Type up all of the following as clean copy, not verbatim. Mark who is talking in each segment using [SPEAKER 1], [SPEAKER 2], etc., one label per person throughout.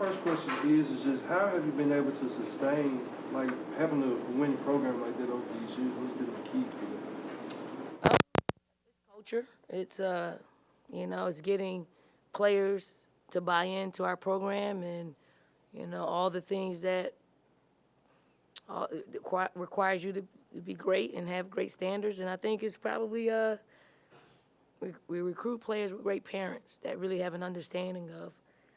[SPEAKER 1] first question is just how have you been able to sustain, like, having a winning program like that over these years? What's been the key for that?
[SPEAKER 2] Culture. It's it's getting players to buy into our program, and all the things that requires you to be great and have great standards. And I think it's probably we recruit players with great parents that really have an understanding of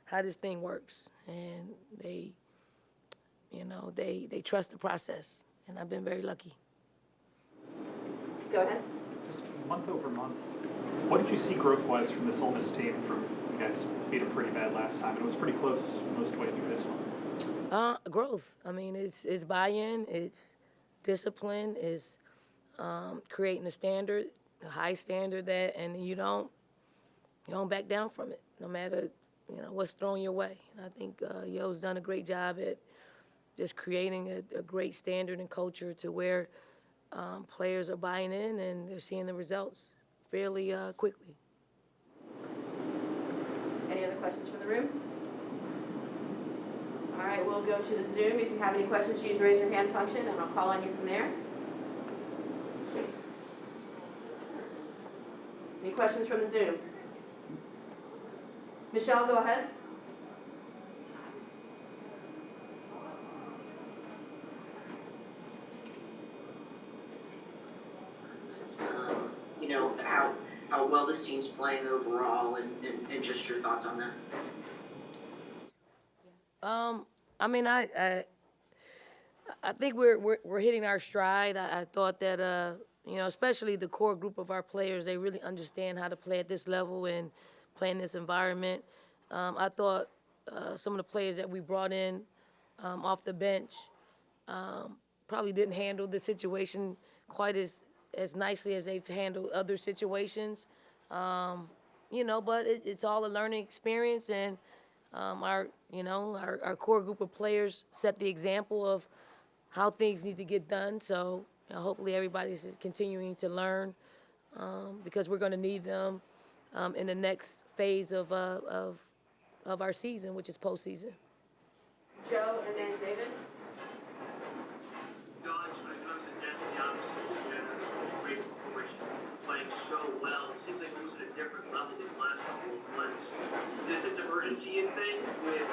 [SPEAKER 2] how this thing works, and they trust the process. And I've been very lucky.
[SPEAKER 3] Go ahead.
[SPEAKER 4] Just month over month, what did you see growth-wise from this Ole Miss team? From you guys beat them pretty bad last time, and it was pretty close most of the way through this one.
[SPEAKER 2] Growth. I mean, it's buy-in, it's discipline, it's creating a standard, a high standard and you don't back down from it, no matter what's thrown your way. And I think Yo's done a great job at just creating a great standard and culture to where players are buying in and they're seeing the results fairly quickly.
[SPEAKER 3] Any other questions from the room? All right, we'll go to the Zoom. If you have any questions, use raise your hand function, and I'll call on you from there. Any questions from the Zoom? Michelle, go ahead.
[SPEAKER 5] How well this team's playing overall, and just your thoughts on that.
[SPEAKER 2] I mean, I think we're hitting our stride. I thought that especially the core group of our players, they really understand how to play at this level and play in this environment. I thought some of the players that we brought in off the bench probably didn't handle the situation quite as nicely as they've handled other situations. But it's all a learning experience, and our core group of players set the example of how things need to get done. So hopefully everybody's continuing to learn because we're going to need them in the next phase of our season, which is postseason.
[SPEAKER 3] Joe, and then David.
[SPEAKER 6] Dodge, when it comes to Destiny, obviously she's been a great performer. She's playing so well. It seems like moves at a different level these last couple of months. Is this a sense of urgency, you think, with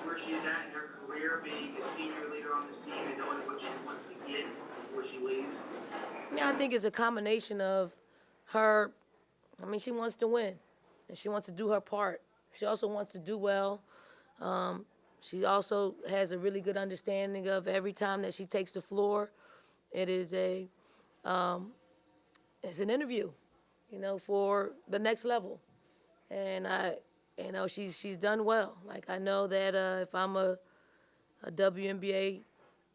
[SPEAKER 6] where she's at in her career, being a senior leader on this team and knowing what she wants to get before she leaves?
[SPEAKER 2] Yeah, I think it's a combination of her. I mean, she wants to win, and she wants to do her part. She also wants to do well. She also has a really good understanding of every time that she takes the floor, it is it's an interview, for the next level. And she's done well. Like, I know that if I'm a WNBA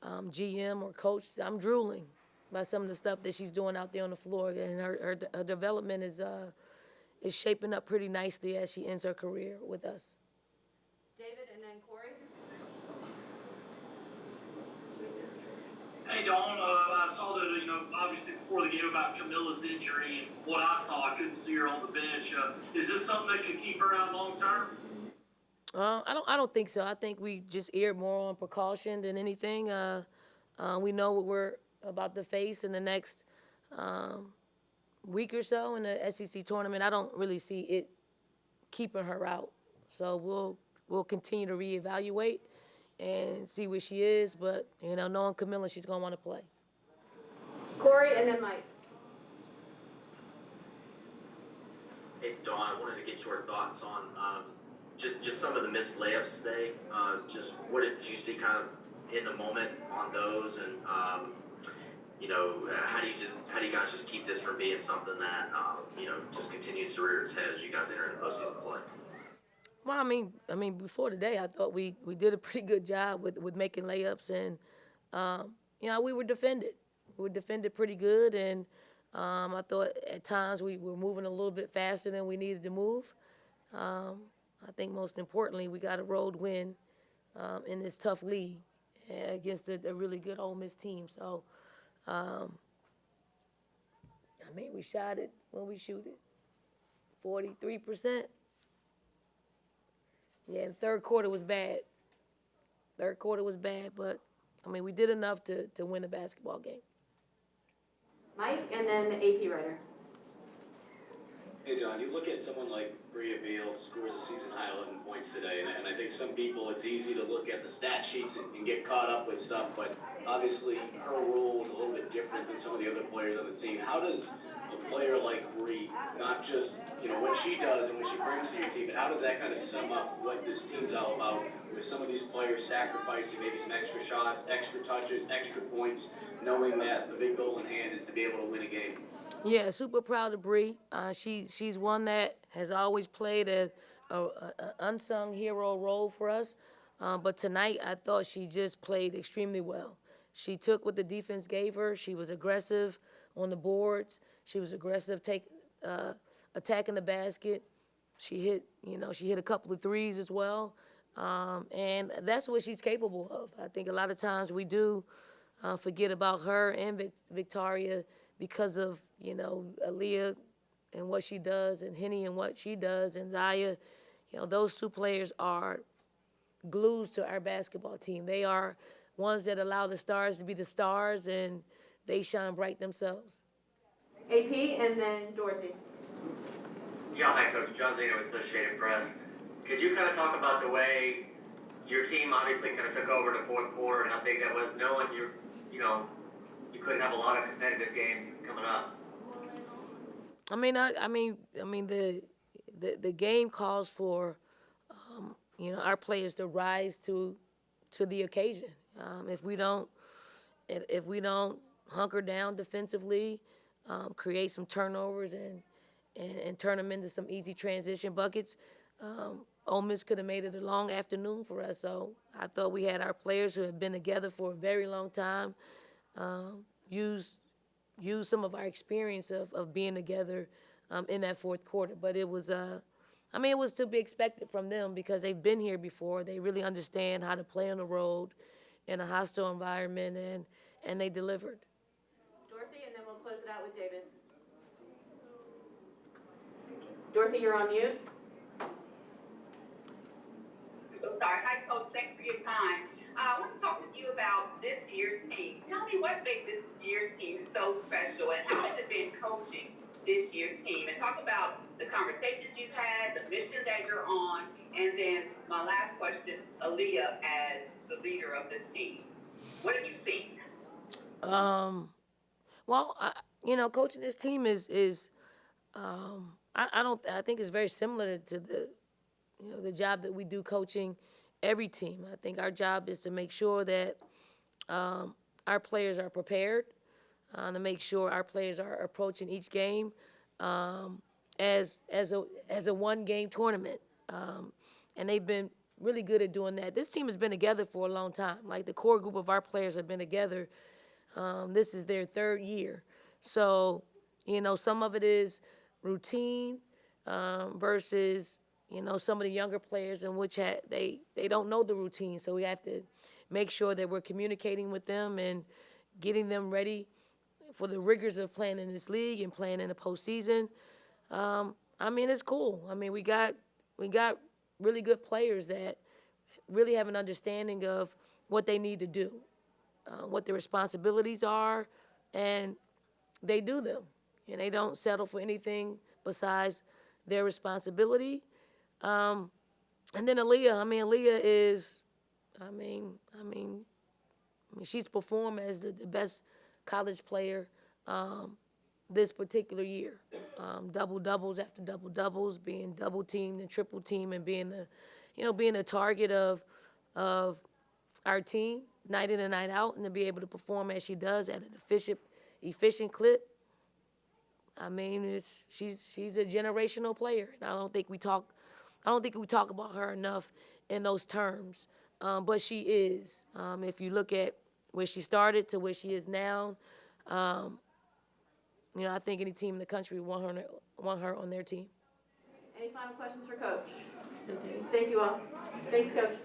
[SPEAKER 2] GM or coach, I'm drooling by some of the stuff that she's doing out there on the floor, and her development is shaping up pretty nicely as she ends her career with us.
[SPEAKER 3] David, and then Corey.
[SPEAKER 6] Hey, Dawn, I saw that, obviously before the game about Camilla's injury, and what I saw, I couldn't see her on the bench. Is this something that could keep her out long term?
[SPEAKER 2] I don't think so. I think we just erred more on precaution than anything. We know what we're about to face in the next week or so in the SEC tournament. I don't really see it keeping her out. So we'll continue to reevaluate and see where she is. But, knowing Camilla, she's going to want to play.
[SPEAKER 3] Corey, and then Mike.
[SPEAKER 5] Hey, Dawn, I wanted to get your thoughts on just some of the missed layups today. Just what did you see kind of in the moment on those, and how do you guys just keep this from being something that just continues to rear its head as you guys enter into postseason play?
[SPEAKER 2] Well, I mean, before today, I thought we did a pretty good job with making layups, and we were defended. We were defended pretty good, and I thought at times we were moving a little bit faster than we needed to move. I think most importantly, we got a road win in this tough league against a really good Ole Miss team. So, we shot it when we shoot it, 43%. Yeah, the third quarter was bad. Third quarter was bad, but, I mean, we did enough to win the basketball game.
[SPEAKER 3] Mike, and then the AP writer.
[SPEAKER 7] Hey, John, you look at someone like Bria Beal, scores a season-high 11 points today, and I think some people, it's easy to look at the stat sheets and get caught up with stuff, but obviously her role is a little bit different than some of the other players on the team. How does a player like Brie, not just, what she does and what she brings to your team, but how does that kind of sum up what this team's all about, with some of these players sacrificing maybe some extra shots, extra touches, extra points, knowing that the big goal in hand is to be able to win a game?
[SPEAKER 2] Yeah, super proud of Bree. She's one that has always played a unsung hero role for us. But tonight, I thought she just played extremely well. She took what the defense gave her. She was aggressive on the boards. She was aggressive attacking the basket. She hit a couple of threes as well. And that's what she's capable of. I think a lot of times we do forget about her and Victoria because of, Aaliyah and what she does, and Henny and what she does, and Zaya. Those two players are glues to our basketball team. They are ones that allow the stars to be the stars, and they shine bright themselves.
[SPEAKER 3] AP, and then Dorothy.
[SPEAKER 8] Yeah, hi, Coach. John Zeno with Associated Press. Could you kind of talk about the way your team obviously kind of took over in the fourth quarter and how big that was, knowing you could have a lot of competitive games coming up?
[SPEAKER 2] I mean, the game calls for, our players to rise to the occasion. If we don't hunker down defensively, create some turnovers and turn them into some easy transition buckets, Ole Miss could have made it a long afternoon for us. So I thought we had our players who have been together for a very long time use some of our experience of being together in that fourth quarter. But it was, it was to be expected from them because they've been here before. They really understand how to play on the road in a hostile environment, and they delivered.
[SPEAKER 3] Dorothy, and then we'll close it out with David. Dorothy, you're on mute.
[SPEAKER 9] So sorry. Hi, Coach. Thanks for your time. I want to talk with you about this year's team. Tell me what made this year's team so special, and how has it been coaching this year's team? And talk about the conversations you've had, the mission that you're on, and then my last question, Aaliyah as the leader of this team. What have you seen?
[SPEAKER 2] Well, coaching this team is I think it's very similar to the job that we do coaching every team. I think our job is to make sure that our players are prepared, to make sure our players are approaching each game as a one-game tournament. And they've been really good at doing that. This team has been together for a long time. Like, the core group of our players have been together. This is their third year. So, some of it is routine versus, some of the younger players in which they don't know the routine. So we have to make sure that we're communicating with them and getting them ready for the rigors of playing in this league and playing in the postseason. It's cool. We got really good players that really have an understanding of what they need to do, what their responsibilities are, and they do them. And they don't settle for anything besides their responsibility. And then Aaliyah is, she's performed as the best college player this particular year. Double-doubles after double-doubles, being double-teamed and triple-teamed, and being the target of our team night in and night out, and to be able to perform as she does at an efficient clip. She's a generational player, and I don't think we talk about her enough in those terms. But she is. If you look at where she started to where she is now, I think any team in the country want her on their team.
[SPEAKER 3] Any final questions for Coach?
[SPEAKER 2] Okay.
[SPEAKER 3] Thank you all. Thanks, Coach.